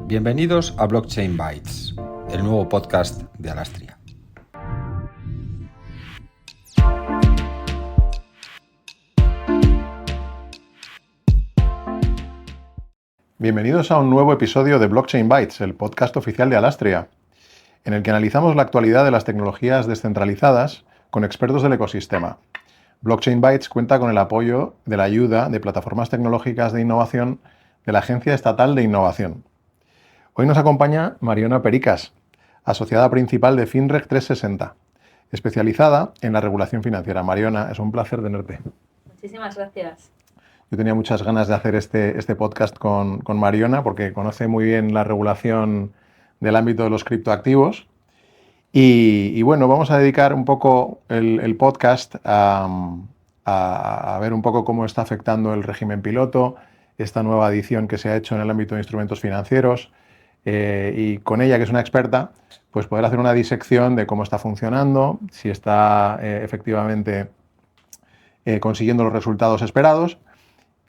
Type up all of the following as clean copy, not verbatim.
Bienvenidos a Blockchain Bytes, el nuevo podcast de Alastria. Bienvenidos a un nuevo episodio de Blockchain Bytes, el podcast oficial de Alastria, en el que analizamos la actualidad de las tecnologías descentralizadas con expertos del ecosistema. Blockchain Bytes cuenta con el apoyo de la ayuda de plataformas tecnológicas de innovación de la Agencia Estatal de Innovación. Hoy nos acompaña Mariona Pericas, asociada principal de FinReg 360, especializada en la regulación financiera. Mariona, es un placer tenerte. Muchísimas gracias. Yo tenía muchas ganas de hacer este podcast con Mariona porque conoce muy bien la regulación del ámbito de los criptoactivos. Y bueno, vamos a dedicar un poco el podcast a ver un poco cómo está afectando el régimen piloto, esta nueva adición que se ha hecho en el ámbito de instrumentos financieros, y con ella, que es una experta, pues poder hacer una disección de cómo está funcionando, si está efectivamente consiguiendo los resultados esperados.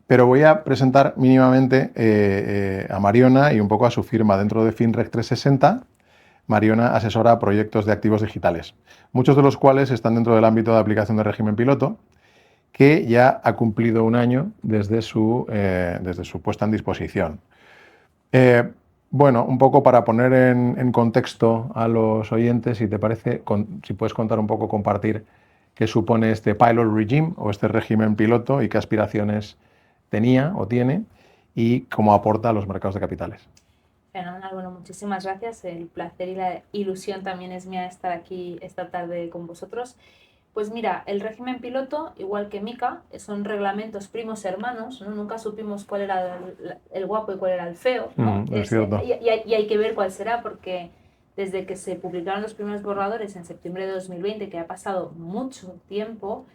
Pero voy a presentar mínimamente a Mariona y un poco a su firma dentro de FinReg 360. Mariona asesora proyectos de activos digitales, muchos de los cuales están dentro del ámbito de aplicación de régimen piloto, que ya ha cumplido un año desde su puesta en disposición. Bueno, un poco para poner en contexto a los oyentes, si te parece, si puedes contar un poco, compartir qué supone este pilot regime o este régimen piloto y qué aspiraciones tenía o tiene y cómo aporta a los mercados de capitales. Fenomenal, bueno, muchísimas gracias. El placer y la ilusión también es mía estar aquí esta tarde con vosotros. Pues mira, el régimen piloto, igual que MiCA, son reglamentos primos hermanos, ¿no? Nunca supimos cuál era el guapo y cuál era el feo, ¿no? Es cierto. Y hay que ver cuál será, porque desde que se publicaron los primeros borradores en septiembre de 2020, que ha pasado mucho tiempo,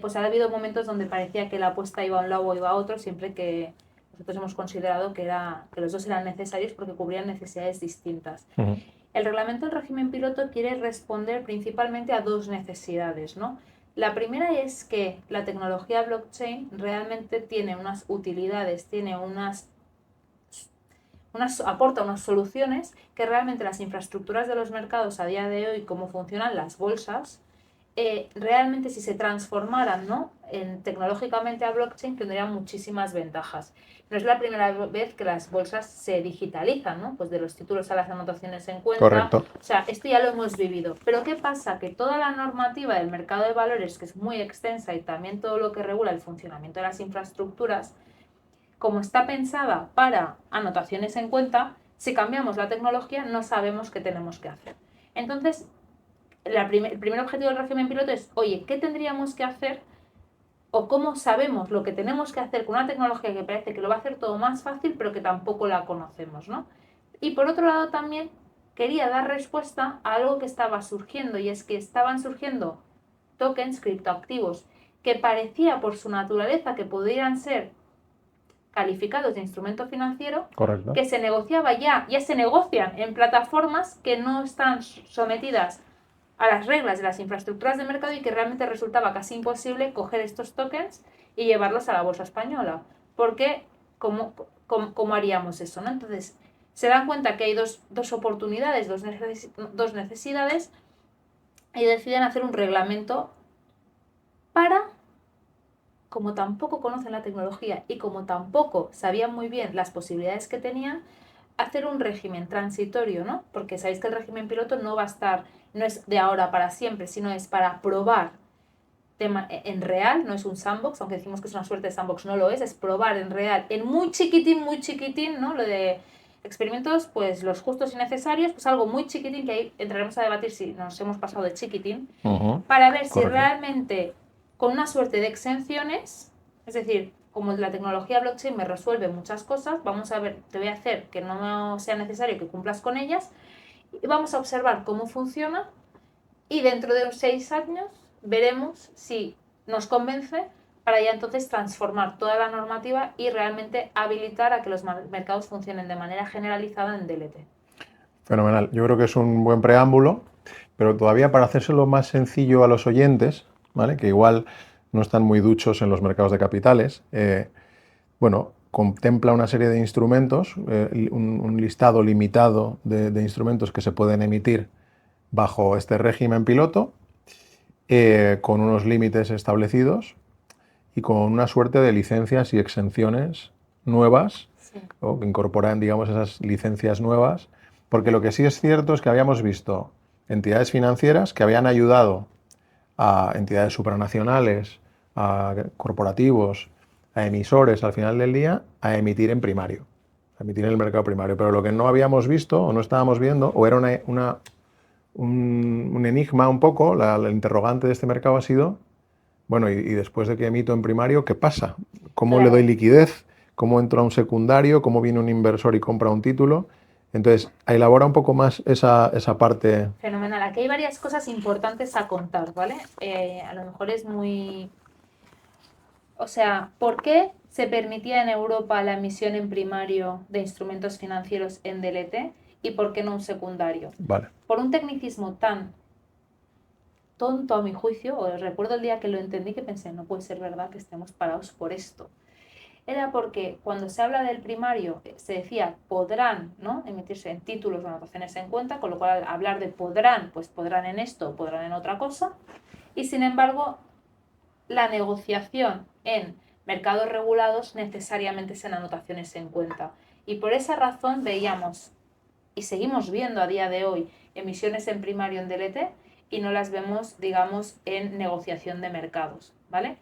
pues ha habido momentos donde parecía que la apuesta iba a un lado o iba a otro, siempre que nosotros hemos considerado que los dos eran necesarios porque cubrían necesidades distintas. Uh-huh. El reglamento del régimen piloto quiere responder principalmente a dos necesidades, ¿no? La primera es que la tecnología blockchain realmente tiene unas utilidades, aporta unas soluciones que realmente las infraestructuras de los mercados a día de hoy, cómo funcionan las bolsas, realmente si se transformaran, ¿no?, tecnológicamente a blockchain, tendrían muchísimas ventajas. No es la primera vez que las bolsas se digitalizan, ¿no? Pues de los títulos a las anotaciones en cuenta. Correcto. O sea, esto ya lo hemos vivido. Pero ¿qué pasa? Que toda la normativa del mercado de valores, que es muy extensa, y también todo lo que regula el funcionamiento de las infraestructuras, como está pensada para anotaciones en cuenta, si cambiamos la tecnología no sabemos qué tenemos que hacer. Entonces, el primer objetivo del régimen piloto es, oye, ¿qué tendríamos que hacer? O cómo sabemos lo que tenemos que hacer con una tecnología que parece que lo va a hacer todo más fácil, pero que tampoco la conocemos, ¿no? Y por otro lado también quería dar respuesta a algo que estaba surgiendo, y es que estaban surgiendo tokens, criptoactivos, que parecía por su naturaleza que pudieran ser calificados de instrumento financiero. Correcto. Que se negociaba ya se negocian en plataformas que no están sometidas a las reglas de las infraestructuras de mercado, y que realmente resultaba casi imposible coger estos tokens y llevarlos a la bolsa española. Porque, ¿cómo haríamos eso, ¿no? Entonces, se dan cuenta que hay dos oportunidades, dos necesidades, y deciden hacer un reglamento para, como tampoco conocen la tecnología y como tampoco sabían muy bien las posibilidades que tenían, hacer un régimen transitorio, ¿no? Porque sabéis que el régimen piloto no es de ahora para siempre, sino es para probar en real, no es un sandbox, aunque decimos que es una suerte de sandbox, no lo es probar en real, en muy chiquitín, ¿no? Lo de experimentos, pues los justos y necesarios, pues algo muy chiquitín, que ahí entraremos a debatir si nos hemos pasado de chiquitín, para ver si realmente, con una suerte de exenciones, es decir, como la tecnología blockchain me resuelve muchas cosas, vamos a ver, te voy a hacer que no sea necesario que cumplas con ellas, y vamos a observar cómo funciona, y dentro de 6 años veremos si nos convence, para ya entonces transformar toda la normativa y realmente habilitar a que los mercados funcionen de manera generalizada en DLT. Fenomenal. Yo creo que es un buen preámbulo, pero todavía para hacérselo más sencillo a los oyentes, ¿vale? Que igual no están muy duchos en los mercados de capitales, bueno, contempla una serie de instrumentos, un listado limitado de instrumentos que se pueden emitir bajo este régimen piloto, con unos límites establecidos y con una suerte de licencias y exenciones nuevas, Sí. o que incorporan, digamos, esas licencias nuevas, porque lo que sí es cierto es que habíamos visto entidades financieras que habían ayudado a entidades supranacionales, a corporativos, a emisores al final del día a emitir en primario, a emitir en el mercado primario. Pero lo que no habíamos visto o no estábamos viendo, o era un enigma un poco, la interrogante de este mercado ha sido, bueno, y después de que emito en primario, ¿qué pasa? ¿Cómo le doy liquidez? ¿Cómo entro a un secundario? ¿Cómo viene un inversor y compra un título? Entonces, elabora un poco más esa parte. Fenomenal. Aquí hay varias cosas importantes a contar, ¿vale? A lo mejor es muy... O sea, ¿por qué se permitía en Europa la emisión en primario de instrumentos financieros en DLT y por qué no un secundario? Vale. Por un tecnicismo tan tonto a mi juicio, o recuerdo el día que lo entendí que pensé, no puede ser verdad que estemos parados por esto. Era porque cuando se habla del primario se decía podrán, ¿no?, emitirse en títulos o anotaciones en cuenta, con lo cual al hablar de podrán, pues podrán en esto, podrán en otra cosa, y sin embargo la negociación en mercados regulados necesariamente sean anotaciones en cuenta. Y por esa razón veíamos y seguimos viendo a día de hoy emisiones en primario en DLT y no las vemos, digamos, en negociación de mercados, ¿vale?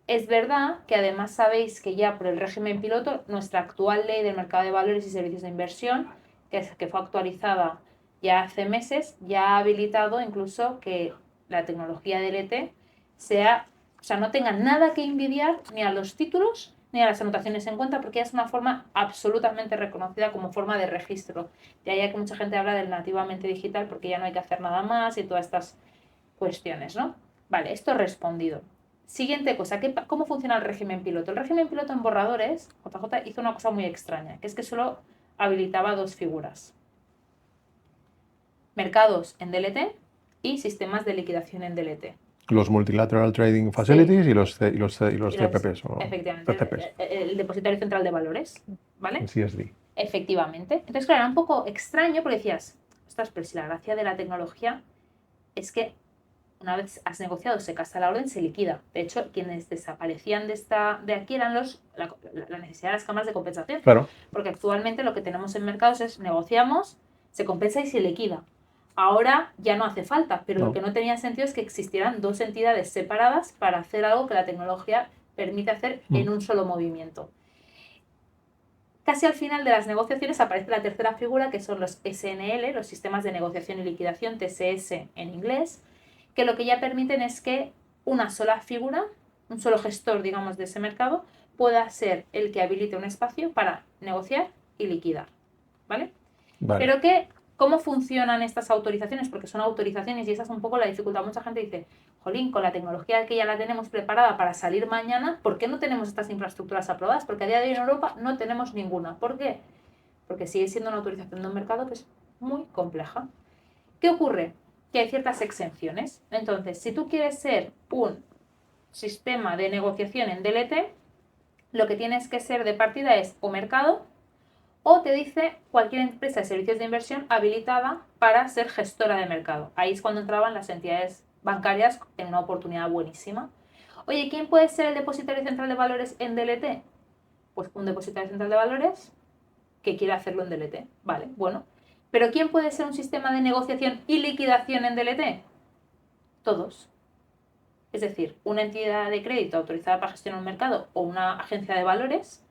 Es verdad que además sabéis que ya por el régimen piloto, nuestra actual ley del mercado de valores y servicios de inversión, que fue actualizada ya hace meses, ya ha habilitado incluso que la tecnología DLT sea, o sea, no tenga nada que envidiar ni a los títulos ni a las anotaciones en cuenta, porque ya es una forma absolutamente reconocida como forma de registro. De ahí que mucha gente habla del nativamente digital, porque ya no hay que hacer nada más y todas estas cuestiones, ¿no? Vale, esto respondido. Siguiente cosa, ¿cómo funciona el régimen piloto? El régimen piloto en borradores, JJ hizo una cosa muy extraña, que es que solo habilitaba dos figuras. Mercados en DLT y sistemas de liquidación en DLT. Los Multilateral Trading Facilities, sí, y los CPPs. O efectivamente, CCPs. El Depositario Central de Valores, ¿vale? El CSD. Efectivamente. Entonces, claro, era un poco extraño porque decías, ostras, pero si la gracia de la tecnología es que una vez has negociado, se casa la orden, se liquida. De hecho, quienes desaparecían de aquí eran la necesidad de las cámaras de compensación. Claro. Porque actualmente lo que tenemos en mercados es negociamos, se compensa y se liquida. Ahora ya no hace falta, pero No. lo que no tenía sentido es que existieran dos entidades separadas para hacer algo que la tecnología permite hacer en un solo movimiento. Casi al final de las negociaciones aparece la tercera figura, que son los SNL, los sistemas de negociación y liquidación, TSS en inglés, que lo que ya permiten es que una sola figura, un solo gestor, digamos, de ese mercado, pueda ser el que habilite un espacio para negociar y liquidar, ¿vale? Pero ¿cómo funcionan estas autorizaciones? Porque son autorizaciones y esa es un poco la dificultad. Mucha gente dice, jolín, con la tecnología que ya la tenemos preparada para salir mañana, ¿por qué no tenemos estas infraestructuras aprobadas? Porque a día de hoy en Europa no tenemos ninguna. ¿Por qué? Porque sigue siendo una autorización de un mercado que es muy compleja. ¿Qué ocurre? Que hay ciertas exenciones. Entonces, si tú quieres ser un sistema de negociación en DLT, lo que tienes que ser de partida es o mercado, o te dice cualquier empresa de servicios de inversión habilitada para ser gestora de mercado. Ahí es cuando entraban las entidades bancarias en una oportunidad buenísima. Oye, ¿quién puede ser el depositario central de valores en DLT? Pues un depositario central de valores que quiera hacerlo en DLT. Vale, bueno. ¿Pero quién puede ser un sistema de negociación y liquidación en DLT? Todos. Es decir, una entidad de crédito autorizada para gestionar un mercado o una agencia de valores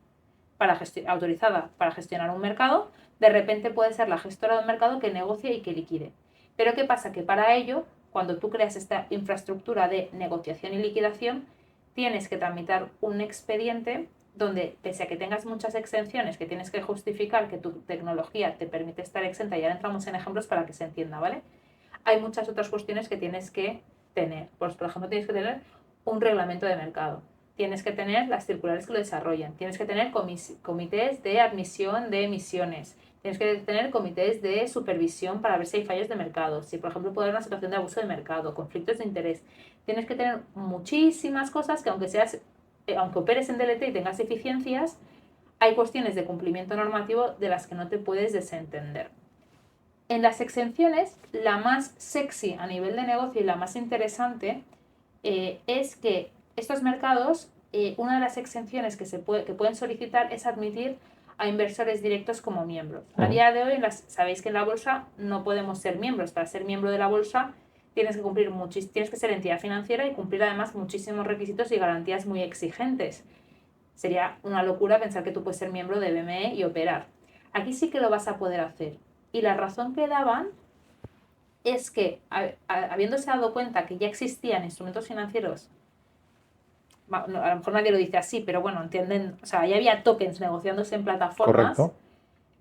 autorizada para gestionar un mercado, de repente puede ser la gestora de un mercado que negocie y que liquide. Pero ¿qué pasa? Que para ello, cuando tú creas esta infraestructura de negociación y liquidación, tienes que tramitar un expediente donde, pese a que tengas muchas exenciones que tienes que justificar que tu tecnología te permite estar exenta, y ahora entramos en ejemplos para que se entienda, ¿vale? Hay muchas otras cuestiones que tienes que tener. Pues, por ejemplo, tienes que tener un reglamento de mercado. Tienes que tener las circulares que lo desarrollan, tienes que tener comités de admisión de emisiones, tienes que tener comités de supervisión para ver si hay fallos de mercado, si por ejemplo puede haber una situación de abuso de mercado, conflictos de interés. tienes que tener muchísimas cosas que aunque operes en DLT y tengas eficiencias, hay cuestiones de cumplimiento normativo de las que no te puedes desentender. En las exenciones, la más sexy a nivel de negocio y la más interesante es que estos mercados, una de las exenciones que pueden solicitar es admitir a inversores directos como miembros. A día de hoy, sabéis que en la bolsa no podemos ser miembros. Para ser miembro de la bolsa tienes que ser entidad financiera y cumplir además muchísimos requisitos y garantías muy exigentes. Sería una locura pensar que tú puedes ser miembro de BME y operar. Aquí sí que lo vas a poder hacer. Y la razón que daban es que, habiéndose dado cuenta que ya existían instrumentos financieros, a lo mejor nadie lo dice así, pero bueno, entienden, o sea, ya había tokens negociándose en plataformas. Correcto.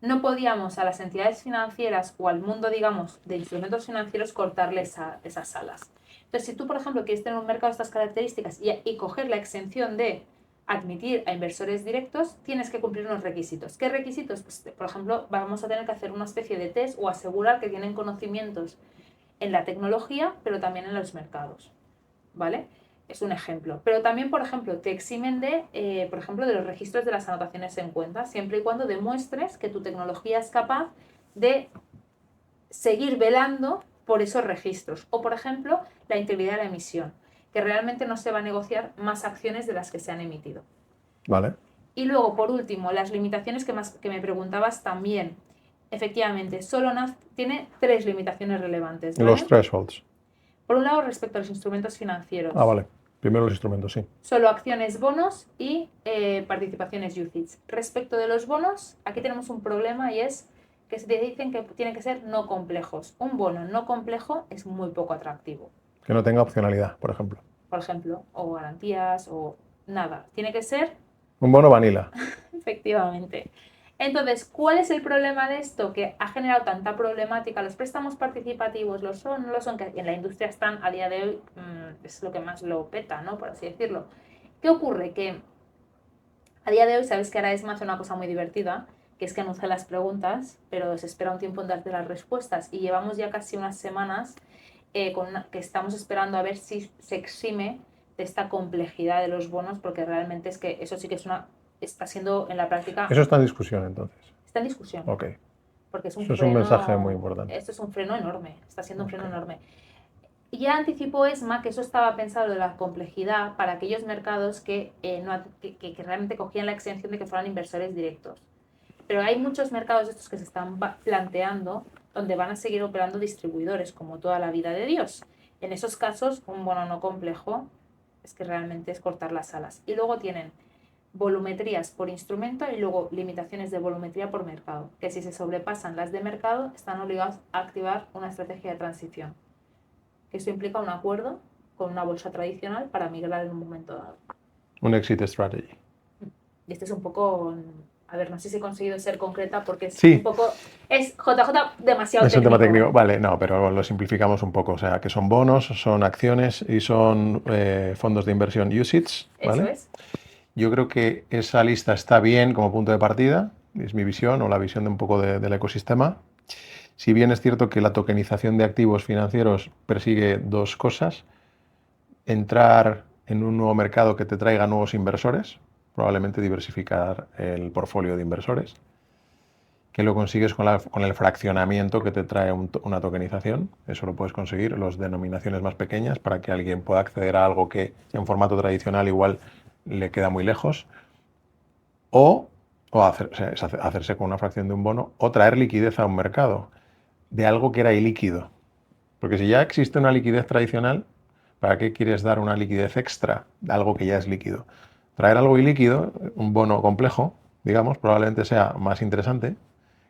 No podíamos a las entidades financieras o al mundo, digamos, de instrumentos financieros cortarle esas alas. Entonces, si tú, por ejemplo, quieres tener un mercado de estas características y coger la exención de admitir a inversores directos, tienes que cumplir unos requisitos. ¿Qué requisitos? Pues, por ejemplo, vamos a tener que hacer una especie de test o asegurar que tienen conocimientos en la tecnología, pero también en los mercados, ¿vale? Es un ejemplo. Pero también, por ejemplo, te eximen por ejemplo, de los registros de las anotaciones en cuenta, siempre y cuando demuestres que tu tecnología es capaz de seguir velando por esos registros. O, por ejemplo, la integridad de la emisión, que realmente no se va a negociar más acciones de las que se han emitido. Vale. Y luego, por último, las limitaciones que me preguntabas también. Efectivamente, solo tiene 3 limitaciones relevantes, ¿vale? Los thresholds. Por un lado, respecto a los instrumentos financieros. Vale. Primero los instrumentos, sí. Solo acciones, bonos y participaciones UCITS. Respecto de los bonos, aquí tenemos un problema y es que se dicen que tienen que ser no complejos. Un bono no complejo es muy poco atractivo. Que no tenga opcionalidad, por ejemplo. Por ejemplo, o garantías o nada. Tiene que ser... Un bono vanilla. Efectivamente. Entonces, ¿cuál es el problema de esto? Que ha generado tanta problemática. Los préstamos participativos, ¿lo son? ¿No lo son? Que en la industria están, a día de hoy, es lo que más lo peta, ¿no? Por así decirlo. ¿Qué ocurre? Que a día de hoy, sabes que ahora ESMA hace una cosa muy divertida, que es que anuncia las preguntas, pero se espera un tiempo en darte las respuestas. Y llevamos ya casi unas semanas que estamos esperando a ver si se exime de esta complejidad de los bonos, porque realmente es que eso sí que está siendo en la práctica... Eso está en discusión, entonces. Está en discusión. Ok. Porque es Eso es un mensaje muy importante. Esto es un freno enorme, está siendo un freno enorme. Y ya anticipó ESMA que eso estaba pensado de la complejidad para aquellos mercados que realmente cogían la exención de que fueran inversores directos. Pero hay muchos mercados de estos que se están planteando donde van a seguir operando distribuidores, como toda la vida de Dios. En esos casos, un bono no complejo es que realmente es cortar las alas. Y luego tienen volumetrías por instrumento y luego limitaciones de volumetría por mercado, que si se sobrepasan las de mercado están obligados a activar una estrategia de transición. Eso implica un acuerdo con una bolsa tradicional para migrar en un momento dado. Un exit strategy. Y este es un poco... A ver, no sé si he conseguido ser concreta porque es Sí. un poco... Es JJ demasiado Es un técnico. tema técnico. Vale, no, pero lo simplificamos un poco. O sea, que son bonos, son acciones y son fondos de inversión UCITS, ¿vale? Eso es. Yo creo que esa lista está bien como punto de partida, es mi visión o la visión de un poco del ecosistema. Si bien es cierto que la tokenización de activos financieros persigue 2 cosas, entrar en un nuevo mercado que te traiga nuevos inversores, probablemente diversificar el portfolio de inversores, que lo consigues con el fraccionamiento que te trae una tokenización, eso lo puedes conseguir, las denominaciones más pequeñas, para que alguien pueda acceder a algo que en formato tradicional igual le queda muy lejos, o hacerse con una fracción de un bono, o traer liquidez a un mercado de algo que era ilíquido. Porque si ya existe una liquidez tradicional, ¿para qué quieres dar una liquidez extra de algo que ya es líquido? Traer algo ilíquido, un bono complejo, digamos, probablemente sea más interesante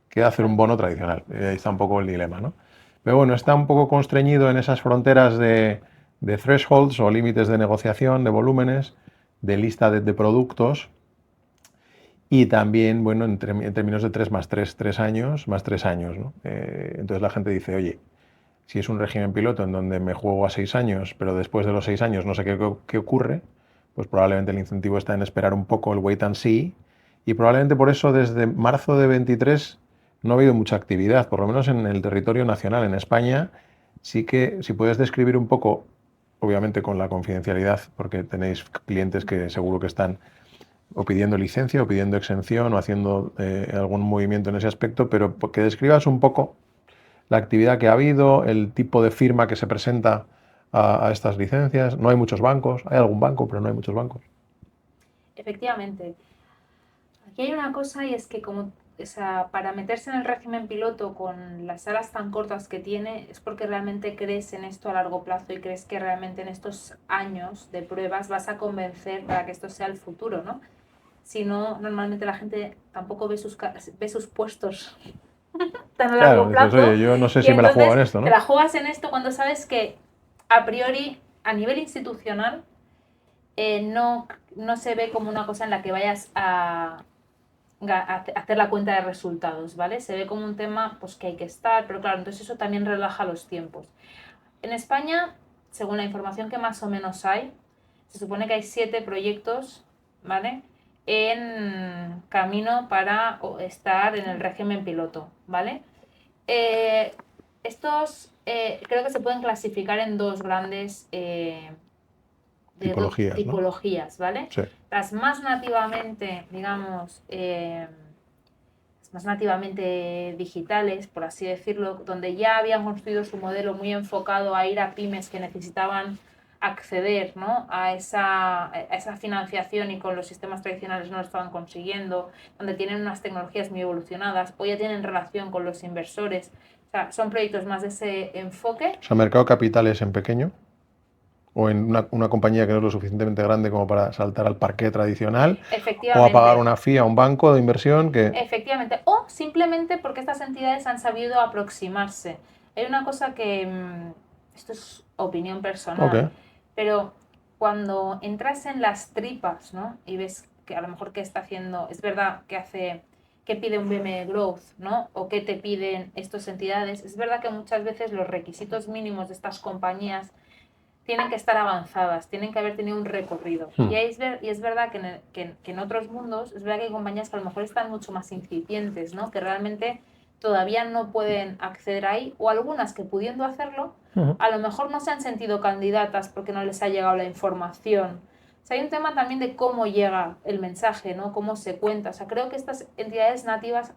que hacer un bono tradicional. Ahí está un poco el dilema, ¿no? Pero bueno, está un poco constreñido en esas fronteras de thresholds o límites de negociación, de volúmenes, de lista de productos, y también, bueno, en términos de 3 más 3, 3 años, más 3 años, ¿no? Entonces la gente dice, oye, si es un régimen piloto en donde me juego a 6 años, pero después de los 6 años no sé qué ocurre, pues probablemente el incentivo está en esperar un poco el wait and see, y probablemente por eso desde marzo de 23 no ha habido mucha actividad, por lo menos en el territorio nacional. En España sí que, si puedes describir un poco obviamente con la confidencialidad, porque tenéis clientes que seguro que están o pidiendo licencia o pidiendo exención o haciendo algún movimiento en ese aspecto, pero que describas un poco la actividad que ha habido, el tipo de firma que se presenta a estas licencias. No hay muchos bancos, hay algún banco, pero no hay muchos bancos. Efectivamente. Aquí hay una cosa y es que para meterse en el régimen piloto con las salas tan cortas que tiene es porque realmente crees en esto a largo plazo y crees que realmente en estos años de pruebas vas a convencer para que esto sea el futuro, ¿no? Si no, normalmente la gente tampoco ve sus puestos tan a largo Claro, dices, plazo oye, yo no sé y si me la juego entonces en esto, te ¿no? la juegas en esto cuando sabes que a priori a nivel institucional no se ve como una cosa en la que vayas a hacer la cuenta de resultados, ¿vale? Se ve como un tema pues que hay que estar, pero claro, entonces eso también relaja los tiempos. En España, según la información que más o menos hay, se supone que hay 7 proyectos, ¿vale? En camino para estar en el régimen piloto, ¿vale? Estos creo que se pueden clasificar en dos grandes Tipologías, ¿no? tipologías, ¿vale? Sí. Las más nativamente, digamos, más nativamente digitales, por así decirlo, donde ya habían construido su modelo muy enfocado a ir a pymes que necesitaban acceder, ¿no?, a esa financiación y con los sistemas tradicionales no lo estaban consiguiendo, donde tienen unas tecnologías muy evolucionadas o ya tienen relación con los inversores. O sea, son proyectos más de ese enfoque. O sea, mercado capital es en pequeño o en una compañía que no es lo suficientemente grande como para saltar al parqué tradicional o a pagar una fee a un banco de inversión que... Efectivamente, o simplemente porque estas entidades han sabido aproximarse. Hay una cosa que, esto es opinión personal, Ok. pero cuando entras en las tripas, ¿no?, y ves que a lo mejor qué está haciendo, es verdad que qué pide un BM Growth, ¿no?, o qué te piden estas entidades, es verdad que muchas veces los requisitos mínimos de estas compañías tienen que estar avanzadas, tienen que haber tenido un recorrido. Y es verdad que en otros mundos, es verdad que hay compañías que a lo mejor están mucho más incipientes, ¿no?, que realmente todavía no pueden acceder ahí, o algunas que pudiendo hacerlo, a lo mejor no se han sentido candidatas porque no les ha llegado la información. O sea, hay un tema también de cómo llega el mensaje, ¿no?, cómo se cuenta. O sea, creo que estas entidades nativas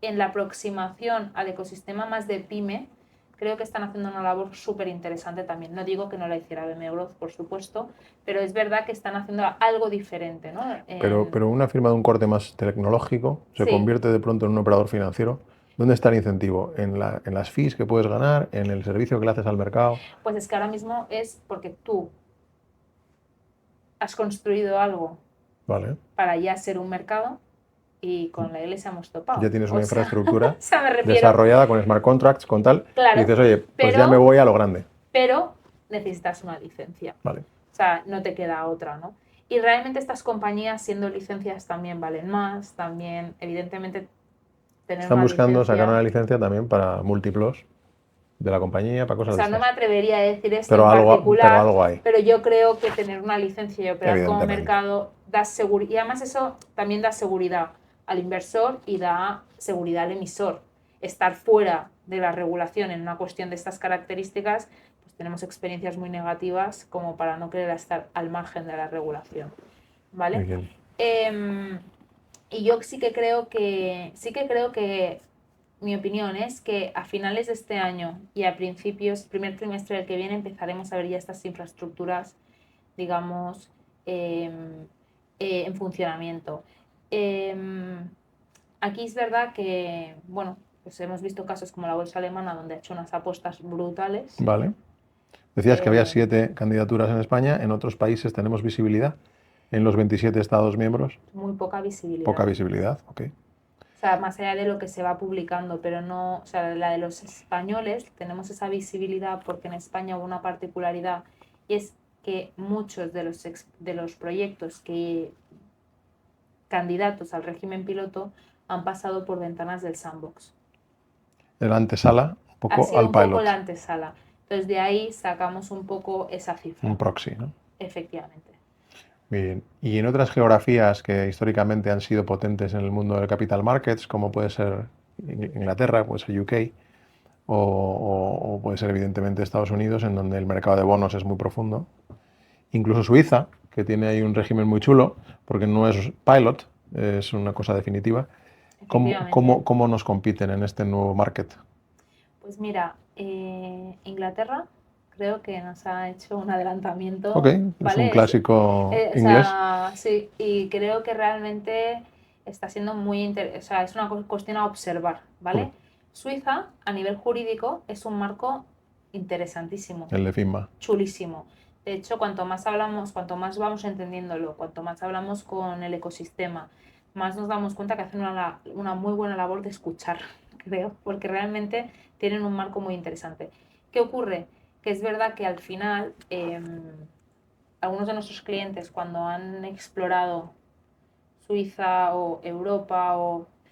en la aproximación al ecosistema más de pyme, creo que están haciendo una labor súper interesante también. No digo que no la hiciera BM Growth, por supuesto, pero es verdad que están haciendo algo diferente, ¿no? Pero una firma de un corte más tecnológico se Sí. convierte de pronto en un operador financiero. ¿Dónde está el incentivo? ¿En las fees que puedes ganar? ¿En el servicio que le haces al mercado? Pues es que ahora mismo es porque tú has construido algo Vale. para ya ser un mercado y con la iglesia hemos topado. Ya tienes O una sea, infraestructura o sea, me refiero, desarrollada con smart contracts, con tal, claro, y dices, oye, pues pero, ya me voy a lo grande. pero necesitas una licencia. Vale. O sea, no te queda otra, ¿no? Y realmente estas compañías, siendo licencias, también valen más, también, evidentemente, tener Están una buscando licencia... sacar una licencia también para múltiplos de la compañía, para O cosas sea, de no me estas. atrevería a decir esto Pero en particular, algo hay. pero yo creo que tener una licencia y operar como Evidentemente. mercado da seguridad. Y además eso también da seguridad al inversor y da seguridad al emisor. Estar fuera de la regulación en una cuestión de estas características, pues tenemos experiencias muy negativas como para no querer estar al margen de la regulación. ¿Vale? Muy bien. Y yo sí que creo que mi opinión es que a finales de este año y a principios, primer trimestre del que viene, empezaremos a ver ya estas infraestructuras, digamos, en funcionamiento. Aquí es verdad que, bueno, pues hemos visto casos como la bolsa alemana donde ha hecho unas apuestas brutales. Vale. Decías que había 7 candidaturas en España, en otros países tenemos visibilidad, en los 27 Estados miembros. Muy poca visibilidad. Poca visibilidad, ok. O sea, más allá de lo que se va publicando, pero no, o sea, la de los españoles tenemos esa visibilidad porque en España hubo una particularidad y es que muchos de los proyectos candidatos al régimen piloto han pasado por ventanas del sandbox. En la antesala, un Ha poco sido al un poco pilot. la antesala. Entonces de ahí sacamos un poco esa cifra. Un proxy, ¿no? Efectivamente. Bien. Y en otras geografías que históricamente han sido potentes en el mundo del capital markets, como puede ser Inglaterra, puede ser UK, o puede ser evidentemente Estados Unidos, en donde el mercado de bonos es muy profundo. Incluso Suiza, que tiene ahí un régimen muy chulo, porque no es pilot, es una cosa definitiva. Efectivamente. ¿Cómo nos compiten en este nuevo market? Pues mira, Inglaterra creo que nos ha hecho un Ok, adelantamiento, es un ¿vale? clásico O inglés. sea, sí, y creo que realmente está siendo o sea, es una cuestión a observar, Mm, ¿vale? Suiza, a nivel jurídico, es un marco interesantísimo, el de FINMA. chulísimo. De hecho, cuanto más hablamos, cuanto más vamos entendiéndolo, cuanto más hablamos con el ecosistema, más nos damos cuenta que hacen una muy buena labor de escuchar, creo, porque realmente tienen un marco muy interesante. ¿Qué ocurre? Que es verdad que al final algunos de nuestros clientes cuando han explorado Suiza o Europa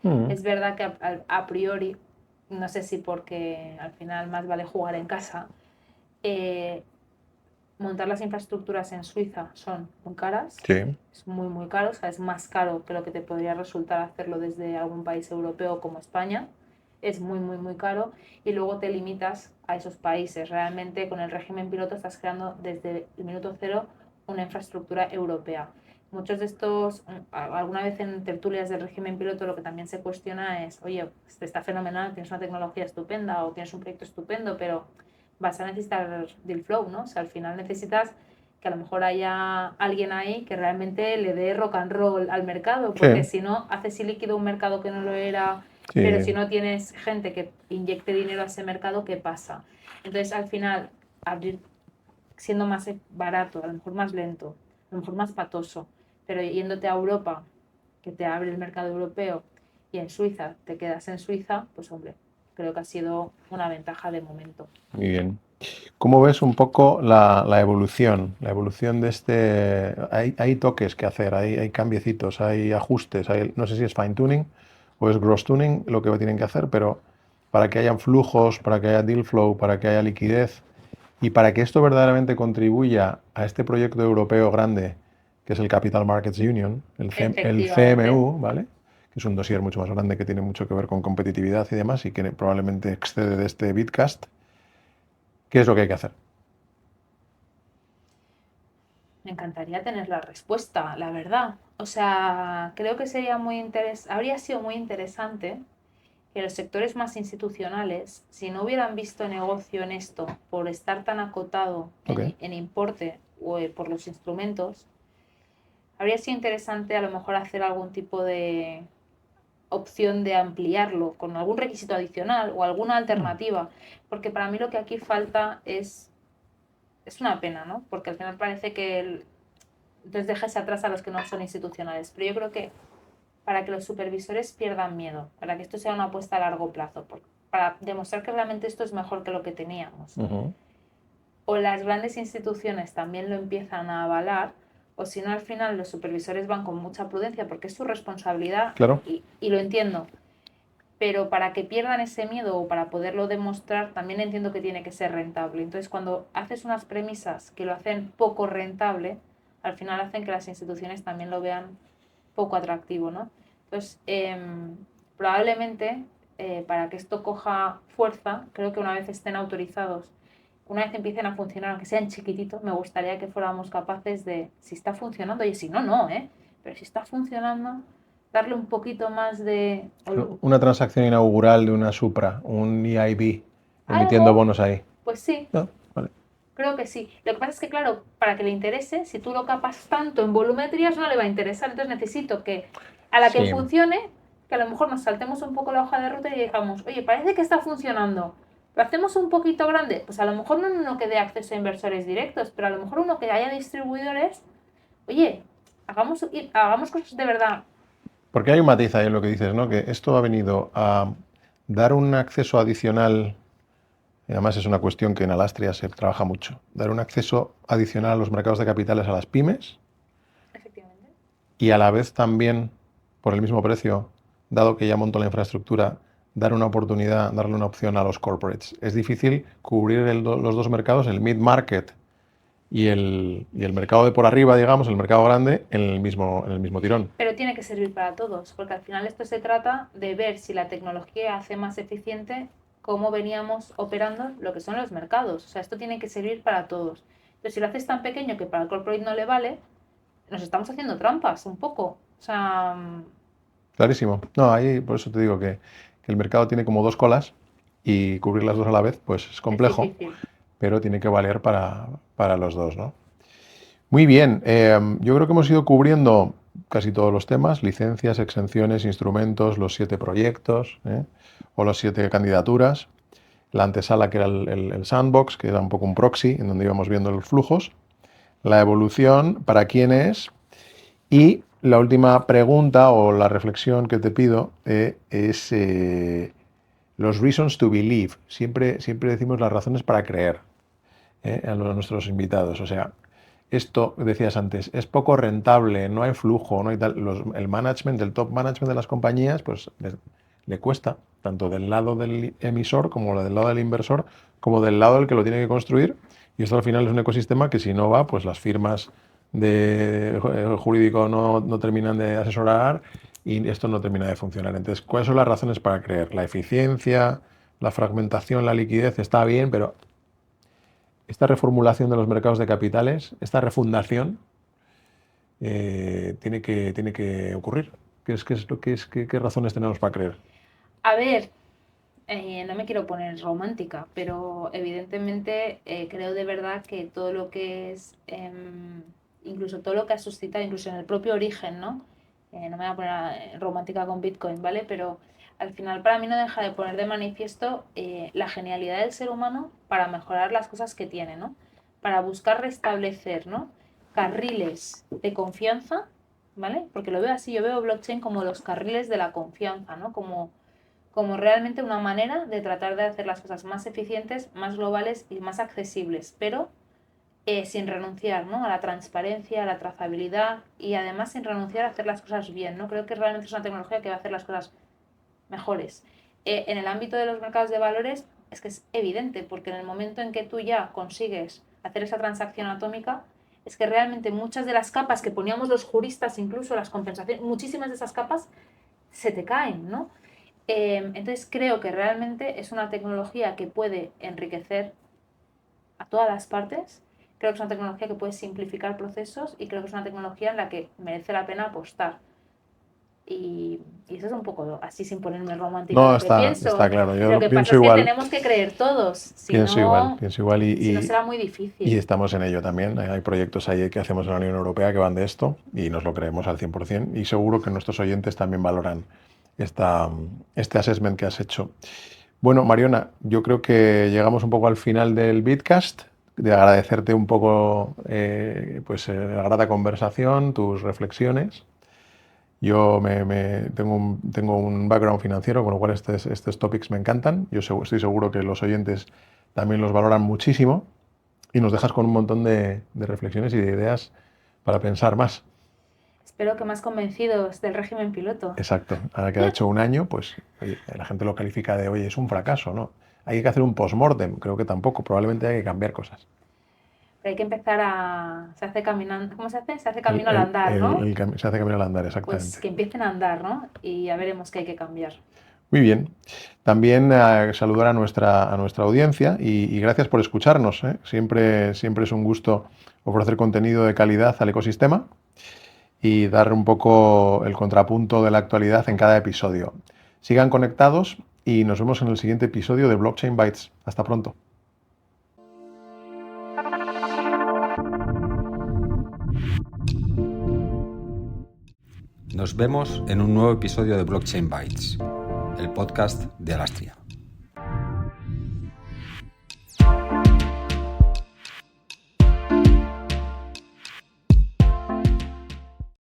Mm, es verdad que a priori, no sé si porque al final más vale jugar en casa, eh, montar las infraestructuras en Suiza son muy caras, sí, es muy caro, o sea, es más caro que lo que te podría resultar hacerlo desde algún país europeo como España, es muy caro y luego te limitas a esos países. Realmente con el régimen piloto estás creando desde el minuto cero una infraestructura europea. Muchos de estos, alguna vez en tertulias del régimen piloto lo que también se cuestiona es, oye, está fenomenal, tienes una tecnología estupenda o tienes un proyecto estupendo, pero vas a necesitar deal flow, ¿no? O sea, al final necesitas que a lo mejor haya alguien ahí que realmente le dé rock and roll al mercado, porque sí, si no, haces líquido un mercado que no lo era, pero si sí. no tienes gente que inyecte dinero a ese mercado, ¿qué pasa? Entonces, al final, abrir siendo más barato, a lo mejor más lento, a lo mejor más patoso, pero yéndote a Europa, que te abre el mercado europeo, y en Suiza te quedas en Suiza, pues hombre, creo que ha sido una ventaja de momento. Muy bien. ¿Cómo ves un poco la evolución? La evolución de este... Hay toques que hacer, hay cambiecitos, hay ajustes, no sé si es fine tuning o es gross tuning lo que tienen que hacer, pero para que hayan flujos, para que haya deal flow, para que haya liquidez y para que esto verdaderamente contribuya a este proyecto europeo grande, que es el Capital Markets Union, el Efectivamente. CMU, ¿vale? Que es un dossier mucho más grande que tiene mucho que ver con competitividad y demás y que probablemente excede de este Bitcast. ¿Qué es lo que hay que hacer? Me encantaría tener la respuesta, la verdad. O sea, creo que habría sido muy interesante que los sectores más institucionales, si no hubieran visto negocio en esto por estar tan acotado Ok. en importe o por los instrumentos, habría sido interesante a lo mejor hacer algún tipo de opción de ampliarlo con algún requisito adicional o alguna Mm. alternativa, porque para mí lo que aquí falta es una pena, ¿no? Porque al final parece que entonces dejas atrás a los que no son institucionales. Pero yo creo que para que los supervisores pierdan miedo, para que esto sea una apuesta a largo plazo, para demostrar que realmente esto es mejor que lo que teníamos, Ujú. o las grandes instituciones también lo empiezan a avalar, o si no al final los supervisores van con mucha prudencia porque es su responsabilidad Claro. y lo entiendo, pero para que pierdan ese miedo o para poderlo demostrar también entiendo que tiene que ser rentable. Entonces cuando haces unas premisas que lo hacen poco rentable, al final hacen que las instituciones también lo vean poco atractivo, ¿no? Entonces, probablemente para que esto coja fuerza, creo que una vez estén autorizados, una vez empiecen a funcionar, aunque sean chiquititos, me gustaría que fuéramos capaces de, si está funcionando, y si no, no, ¿eh? Pero si está funcionando, darle un poquito más de Una transacción inaugural de una Supra, un EIB, emitiendo algo, bonos ahí. pues sí, No, vale. creo que sí. Lo que pasa es que, claro, para que le interese, si tú lo capas tanto en volumetrías, no le va a interesar. Entonces necesito que a la que Sí. funcione, que a lo mejor nos saltemos un poco la hoja de ruta y digamos, oye, parece que está funcionando. ¿Lo hacemos un poquito grande? Pues a lo mejor no uno que dé acceso a inversores directos, pero a lo mejor uno que haya distribuidores. Oye, hagamos cosas de verdad. Porque hay un matiz ahí en lo que dices, ¿no? Que esto ha venido a dar un acceso adicional, y además es una cuestión que en Alastria se trabaja mucho, dar un acceso adicional a los mercados de capitales a las pymes Efectivamente. y a la vez también, por el mismo precio, dado que ya montó la infraestructura, dar una oportunidad, darle una opción a los corporates. Es difícil cubrir los dos mercados, el mid-market y el mercado de por arriba, digamos, el mercado grande, en el mismo tirón. Pero tiene que servir para todos, porque al final esto se trata de ver si la tecnología hace más eficiente cómo veníamos operando lo que son los mercados. O sea, esto tiene que servir para todos. Pero si lo haces tan pequeño que para el corporate no le vale, nos estamos haciendo trampas un poco. O sea... Clarísimo. No, ahí por eso te digo que el mercado tiene como dos colas y cubrir las dos a la vez pues es complejo, pero tiene que valer para los dos, ¿no? Muy bien, yo creo que hemos ido cubriendo casi todos los temas, licencias, exenciones, instrumentos, los 7 proyectos o las 7 candidaturas, la antesala que era el sandbox, que era un poco un proxy en donde íbamos viendo los flujos, la evolución, para quién es, y la última pregunta o la reflexión que te pido es los reasons to believe. Siempre decimos las razones para creer a nuestros invitados. O sea, esto decías antes, es poco rentable, no hay flujo, no hay tal. El management, el top management de las compañías, pues le cuesta, tanto del lado del emisor como del lado del inversor, como del lado del que lo tiene que construir. Y esto al final es un ecosistema que si no va, pues las firmas de jurídico no terminan de asesorar y esto no termina de funcionar. Entonces, ¿cuáles son las razones para creer? La eficiencia, la fragmentación, la liquidez está bien, pero esta reformulación de los mercados de capitales, esta refundación, tiene que ocurrir. ¿Qué razones tenemos para creer? A ver, no me quiero poner romántica, pero evidentemente creo de verdad que todo lo que es, incluso todo lo que ha suscitado, incluso en el propio origen, ¿no? No me voy a poner romántica con Bitcoin, ¿vale? Pero al final para mí no deja de poner de manifiesto la genialidad del ser humano para mejorar las cosas que tiene, ¿no? Para buscar restablecer, ¿no? Carriles de confianza, ¿vale? Porque lo veo así, yo veo blockchain como los carriles de la confianza, ¿no? Como realmente una manera de tratar de hacer las cosas más eficientes, más globales y más accesibles, pero sin renunciar, ¿no? A la transparencia, a la trazabilidad y además sin renunciar a hacer las cosas bien, ¿no? Creo que realmente es una tecnología que va a hacer las cosas mejores. En el ámbito de los mercados de valores es que es evidente, porque en el momento en que tú ya consigues hacer esa transacción atómica, es que realmente muchas de las capas que poníamos los juristas, incluso las compensaciones, muchísimas de esas capas se te caen, ¿no? Entonces creo que realmente es una tecnología que puede enriquecer a todas las partes, creo que es una tecnología que puede simplificar procesos y creo que es una tecnología en la que merece la pena apostar. Y eso es un poco así sin ponerme romántico. No, está claro. Yo lo que pienso pasa igual. Es que tenemos que creer todos. Pienso igual y si no será muy difícil. Y estamos en ello también. Hay proyectos ahí que hacemos en la Unión Europea que van de esto y nos lo creemos al 100%. Y seguro que nuestros oyentes también valoran este assessment que has hecho. Bueno, Mariona, yo creo que llegamos un poco al final del Bitcast. De agradecerte un poco la grata conversación, tus reflexiones. Yo tengo un background financiero, con lo cual estos topics me encantan. Yo estoy seguro que los oyentes también los valoran muchísimo y nos dejas con un montón de reflexiones y de ideas para pensar más. Espero que más convencidos del régimen piloto. Exacto. Ahora que ha hecho un año, pues oye, la gente lo califica de, oye, es un fracaso, ¿no? Hay que hacer un post-mortem, creo que tampoco, probablemente hay que cambiar cosas. Pero hay que empezar se hace caminando, ¿cómo se hace? Se hace camino al andar, ¿no? Se hace camino al andar, exactamente. Pues que empiecen a andar, ¿no? Y ya veremos qué hay que cambiar. Muy bien. También saludar a nuestra audiencia y gracias por escucharnos. Siempre es un gusto ofrecer contenido de calidad al ecosistema y dar un poco el contrapunto de la actualidad en cada episodio. Sigan conectados y nos vemos en el siguiente episodio de Blockchain Bytes. Hasta pronto. Nos vemos en un nuevo episodio de Blockchain Bytes, el podcast de Alastria.